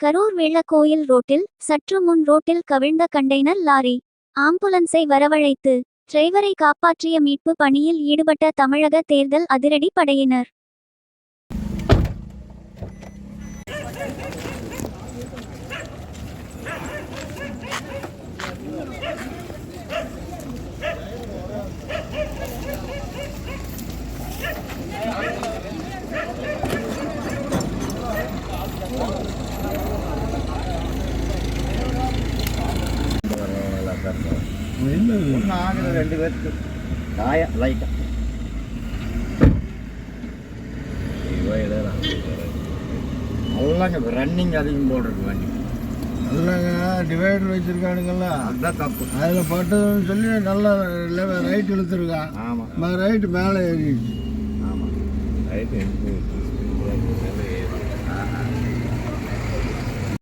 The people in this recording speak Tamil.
கரூர் வெள்ளக்கோயில் ரோட்டில் சற்று முன் ரோட்டில் கவிழ்ந்த கண்டெய்னர் லாரி. ஆம்புலன்ஸை வரவழைத்து டிரைவரை காப்பாற்றிய மீட்பு பணியில் ஈடுபட்ட தமிழக தேர்தல் அதிரடி படையினர். ரெண்டு பேருக்கு காயம் லைட்டாக நல்லாங்க ரன்னிங் அதிகம் போடுறது வண்டி நல்லாங்க டிவைடர் வச்சுருக்கானுங்களா, அதுதான் தப்பு. அதில் பட்டதுன்னு சொல்லி நல்லா ரைட் இழுத்துருக்கான். ஆமாம், ரைட்டு மேலே ஏறிடுச்சு. ஆமாம், ரைட்டு